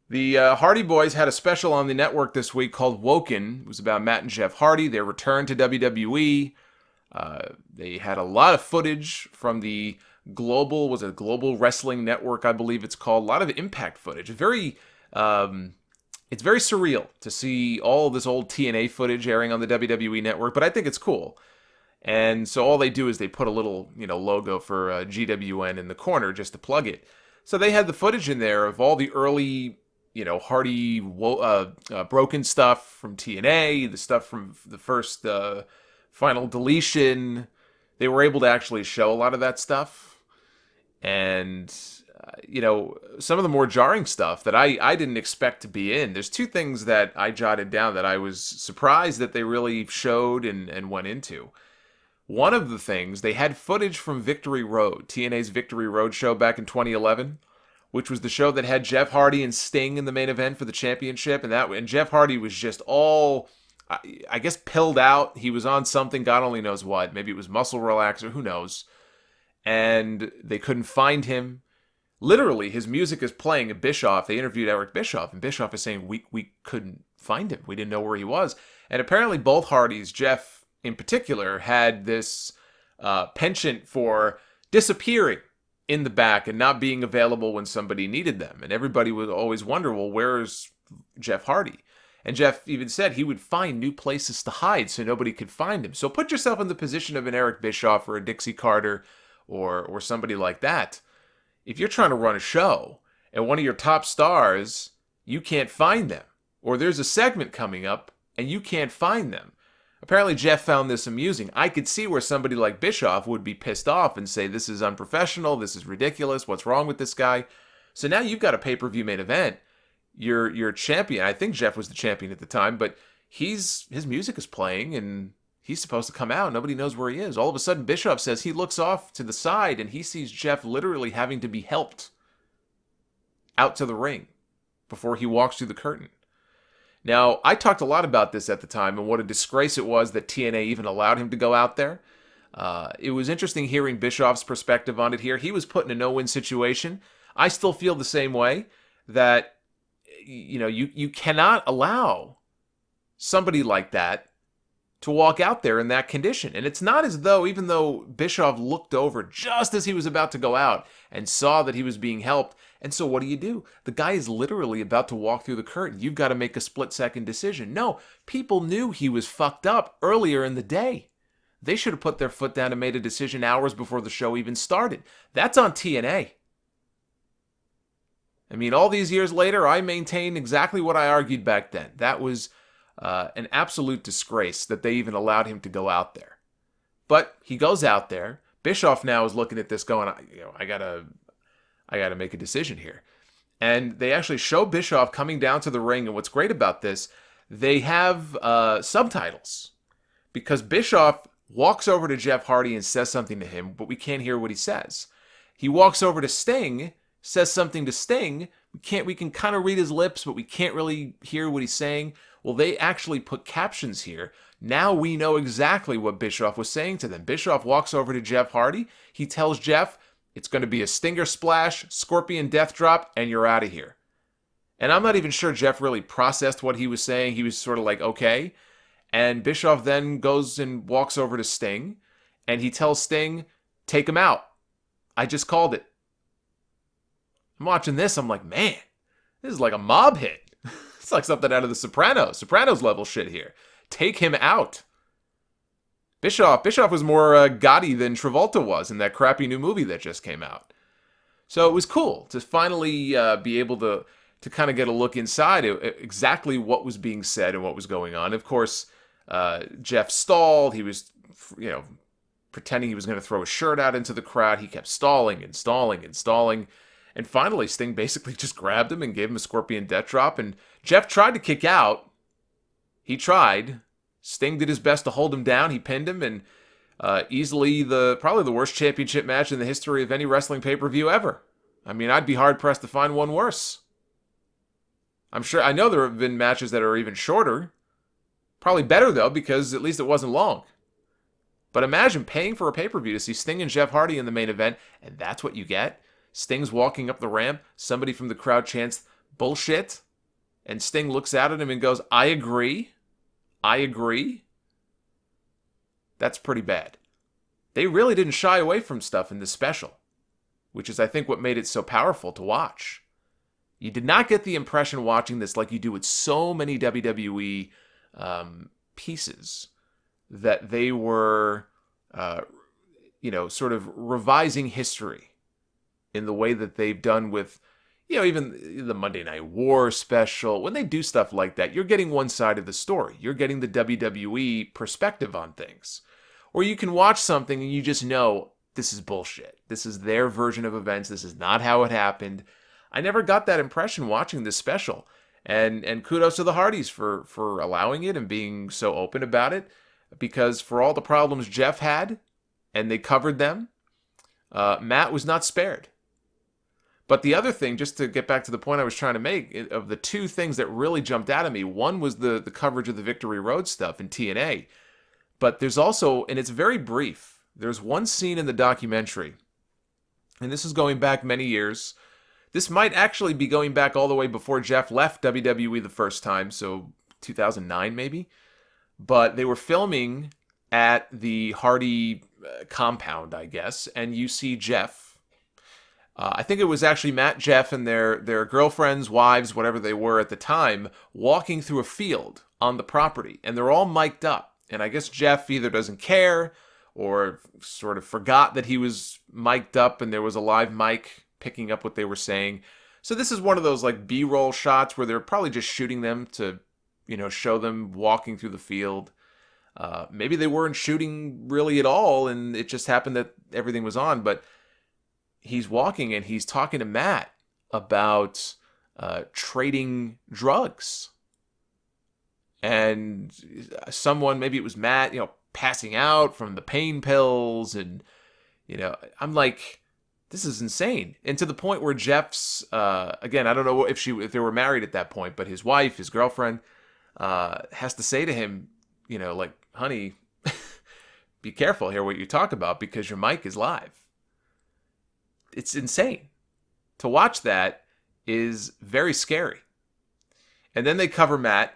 The Hardy Boys had a special on the network this week called Woken. It was about Matt and Jeff Hardy, their return to WWE. They had a lot of footage from the Global Wrestling Network, I believe it's called. A lot of Impact footage. It's very surreal to see all of this old TNA footage airing on the WWE Network, but I think it's cool. And so all they do is they put a little, logo for GWN in the corner just to plug it. So they had the footage in there of all the early, Hardy broken stuff from TNA, the stuff from the first final deletion. They were able to actually show a lot of that stuff. And, some of the more jarring stuff that I didn't expect to be in. There's two things that I jotted down that I was surprised that they really showed and went into. One of the things, they had footage from Victory Road, TNA's Victory Road show back in 2011, which was the show that had Jeff Hardy and Sting in the main event for the championship, and Jeff Hardy was just all, I guess, pilled out. He was on something, God only knows what. Maybe it was muscle relaxer, who knows. And they couldn't find him. Literally, his music is playing at Bischoff. They interviewed Eric Bischoff, and Bischoff is saying, we couldn't find him. We didn't know where he was. And apparently both Hardys, Jeff in particular, had this penchant for disappearing in the back and not being available when somebody needed them. And everybody would always wonder, well, where's Jeff Hardy? And Jeff even said he would find new places to hide so nobody could find him. So put yourself in the position of an Eric Bischoff or a Dixie Carter or somebody like that. If you're trying to run a show and one of your top stars, you can't find them, or there's a segment coming up and you can't find them. Apparently Jeff found this amusing. I could see where somebody like Bischoff would be pissed off and say, this is unprofessional, this is ridiculous, what's wrong with this guy? So now you've got a pay-per-view main event. You're a champion. I think Jeff was the champion at the time, but his music is playing and he's supposed to come out. Nobody knows where he is. All of a sudden, Bischoff says he looks off to the side and he sees Jeff literally having to be helped out to the ring before he walks through the curtain. Now, I talked a lot about this at the time and what a disgrace it was that TNA even allowed him to go out there. It was interesting hearing Bischoff's perspective on it here. He was put in a no-win situation. I still feel the same way, that you cannot allow somebody like that to walk out there in that condition. And it's not as though, even though Bischoff looked over just as he was about to go out and saw that he was being helped, and so what do? The guy is literally about to walk through the curtain. You've got to make a split-second decision. No, people knew he was fucked up earlier in the day. They should have put their foot down and made a decision hours before the show even started. That's on TNA. I mean, all these years later, I maintain exactly what I argued back then. That was an absolute disgrace that they even allowed him to go out there. But he goes out there. Bischoff now is looking at this going, I gotta make a decision here. And they actually show Bischoff coming down to the ring. And what's great about this, they have subtitles. Because Bischoff walks over to Jeff Hardy and says something to him, but we can't hear what he says. He walks over to Sting, says something to Sting. We can kind of read his lips, but we can't really hear what he's saying. Well, they actually put captions here. Now we know exactly what Bischoff was saying to them. Bischoff walks over to Jeff Hardy. He tells Jeff, it's going to be a Stinger Splash, Scorpion Death Drop, and you're out of here. And I'm not even sure Jeff really processed what he was saying. He was sort of like, okay. And Bischoff then goes and walks over to Sting, and he tells Sting, take him out. I just called it. I'm watching this, I'm like, man, this is like a mob hit. It's like something out of the Sopranos. Sopranos level shit here. Take him out. Bischoff was more Gotti than Travolta was in that crappy new movie that just came out. So it was cool to finally be able to kind of get a look inside exactly what was being said and what was going on. Of course, Jeff stalled. He was, pretending he was going to throw his shirt out into the crowd. He kept stalling and stalling and stalling. And finally, Sting basically just grabbed him and gave him a Scorpion Death Drop. And Jeff tried to kick out. He tried. Sting did his best to hold him down. He pinned him, and easily probably the worst championship match in the history of any wrestling pay-per-view ever. I mean, I'd be hard-pressed to find one worse. I know there have been matches that are even shorter. Probably better, though, because at least it wasn't long. But imagine paying for a pay-per-view to see Sting and Jeff Hardy in the main event, and that's what you get? Sting's walking up the ramp, somebody from the crowd chants, bullshit. And Sting looks out at him and goes, I agree. I agree. That's pretty bad. They really didn't shy away from stuff in this special, which is, I think, what made it so powerful to watch. You did not get the impression watching this, like you do with so many WWE pieces, that they were, sort of revising history in the way that they've done with, even the Monday Night War special. When they do stuff like that, you're getting one side of the story. You're getting the WWE perspective on things. Or you can watch something and you just know, this is bullshit. This is their version of events. This is not how it happened. I never got that impression watching this special. And kudos to the Hardys for allowing it and being so open about it. Because for all the problems Jeff had, and they covered them, Matt was not spared. But the other thing, just to get back to the point I was trying to make, of the two things that really jumped out at me, one was the coverage of the Victory Road stuff in TNA. But there's also, and it's very brief, there's one scene in the documentary, and this is going back many years. This might actually be going back all the way before Jeff left WWE the first time, so 2009 maybe. But they were filming at the Hardy compound, I guess, and you see Jeff. I think it was actually Matt, Jeff, and their girlfriends, wives, whatever they were at the time, walking through a field on the property, and they're all mic'd up. And I guess Jeff either doesn't care or sort of forgot that he was mic'd up and there was a live mic picking up what they were saying. So this is one of those like B-roll shots where they're probably just shooting them to, show them walking through the field. Maybe they weren't shooting really at all and it just happened that everything was on. But he's walking and he's talking to Matt about trading drugs. And someone, maybe it was Matt, passing out from the pain pills. And, I'm like, this is insane. And to the point where Jeff's, again, I don't know if they were married at that point, but his wife, his girlfriend, has to say to him, honey, be careful here what you talk about because your mic is live. It's insane. To watch that is very scary. And then they cover Matt.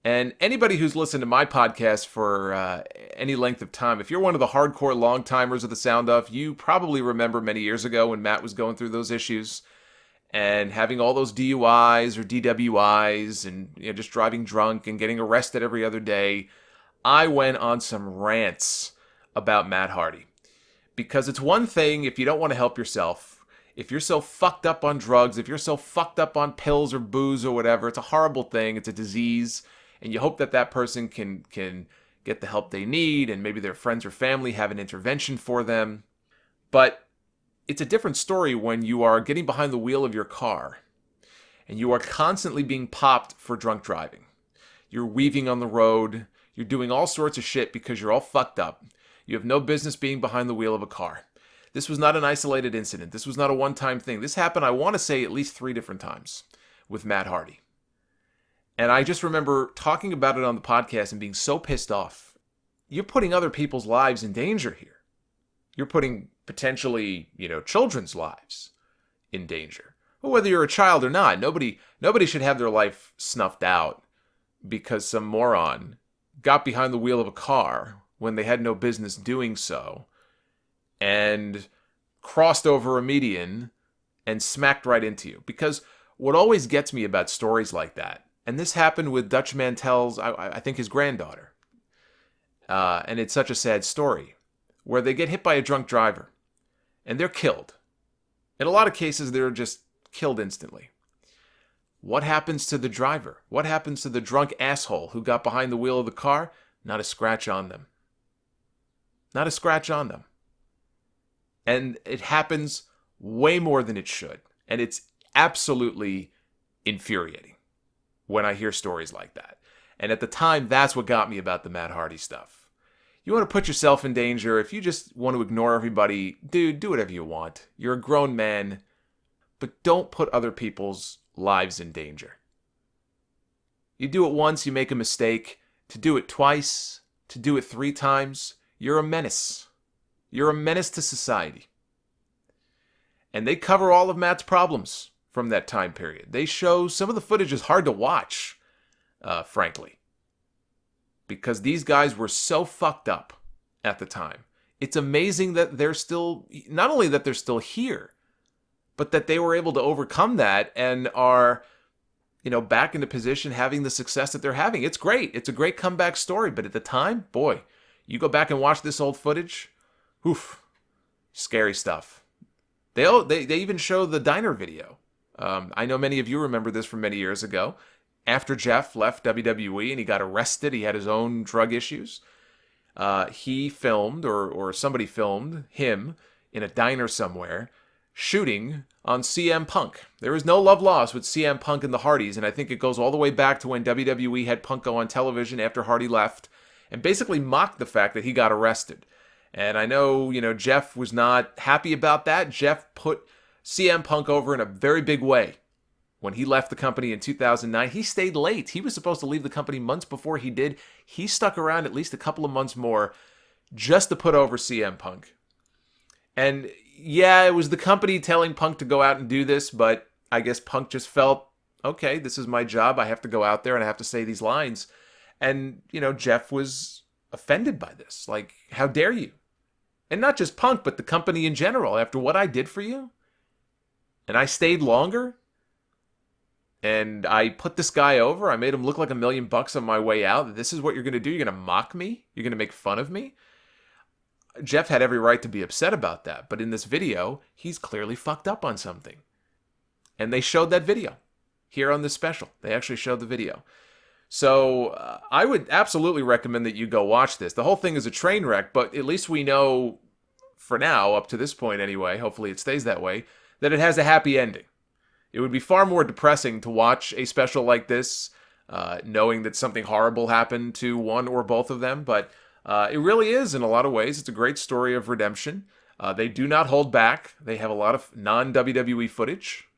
And anybody who's listened to my podcast for any length of time, if you're one of the hardcore long-timers of the Sound Off, you probably remember many years ago when Matt was going through those issues and having all those DUIs or DWIs and just driving drunk and getting arrested every other day. I went on some rants about Matt Hardy. Because it's one thing if you don't want to help yourself. If you're so fucked up on drugs, if you're so fucked up on pills or booze or whatever, it's a horrible thing. It's a disease. And you hope that person can get the help they need and maybe their friends or family have an intervention for them. But it's a different story when you are getting behind the wheel of your car and you are constantly being popped for drunk driving. You're weaving on the road. You're doing all sorts of shit because you're all fucked up. You have no business being behind the wheel of a car. This was not an isolated incident. This was not a one-time thing. This happened, I want to say, at least 3 different times with Matt Hardy. And I just remember talking about it on the podcast and being so pissed off. You're putting other people's lives in danger here. You're putting potentially, children's lives in danger. Well, whether you're a child or not, nobody should have their life snuffed out because some moron got behind the wheel of a car when they had no business doing so and crossed over a median and smacked right into you. Because what always gets me about stories like that, and this happened with Dutch Mantel's, I think his granddaughter. And it's such a sad story, where they get hit by a drunk driver, and they're killed. In a lot of cases, they're just killed instantly. What happens to the driver? What happens to the drunk asshole who got behind the wheel of the car? Not a scratch on them. Not a scratch on them. And it happens way more than it should. And it's absolutely infuriating when I hear stories like that. And at the time, that's what got me about the Matt Hardy stuff. You want to put yourself in danger. If you just want to ignore everybody, dude, do whatever you want. You're a grown man. But don't put other people's lives in danger. You do it once, you make a mistake. To do it twice, to do it 3 times, you're a menace. You're a menace to society. And they cover all of Matt's problems from that time period. They show some of the footage is hard to watch, frankly, because these guys were so fucked up at the time. It's amazing that they're still, not only that they're still here, but that they were able to overcome that and are, back into position having the success that they're having. It's great. It's a great comeback story. But at the time, boy, you go back and watch this old footage, oof, scary stuff. They even show the diner video. I know many of you remember this from many years ago. After Jeff left WWE and he got arrested, he had his own drug issues. He filmed, or somebody filmed him in a diner somewhere, shooting on CM Punk. There was no love lost with CM Punk and the Hardys, and I think it goes all the way back to when WWE had Punk go on television after Hardy left and basically mocked the fact that he got arrested. And I know, Jeff was not happy about that. Jeff put CM Punk over in a very big way. When he left the company in 2009, he stayed late. He was supposed to leave the company months before he did. He stuck around at least a couple of months more just to put over CM Punk. And yeah, it was the company telling Punk to go out and do this, but I guess Punk just felt, okay, this is my job. I have to go out there and I have to say these lines. And, Jeff was offended by this. Like, how dare you? And not just Punk, but the company in general. After what I did for you, and I stayed longer, and I put this guy over, I made him look like $1 million on my way out. This is what you're going to do? You're going to mock me? You're going to make fun of me? Jeff had every right to be upset about that, but in this video, he's clearly fucked up on something. And they showed that video here on this special. They actually showed the video. So I would absolutely recommend that you go watch this. The whole thing is a train wreck, but at least we know, for now, up to this point anyway, hopefully it stays that way, that it has a happy ending. It would be far more depressing to watch a special like this, knowing that something horrible happened to one or both of them, but it really is, in a lot of ways. It's a great story of redemption. They do not hold back. They have a lot of non-WWE footage,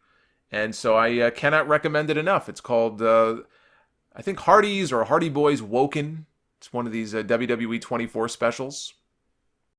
and so I cannot recommend it enough. It's called, I think, Hardy's or Hardy Boys Woken. It's one of these WWE 24 specials.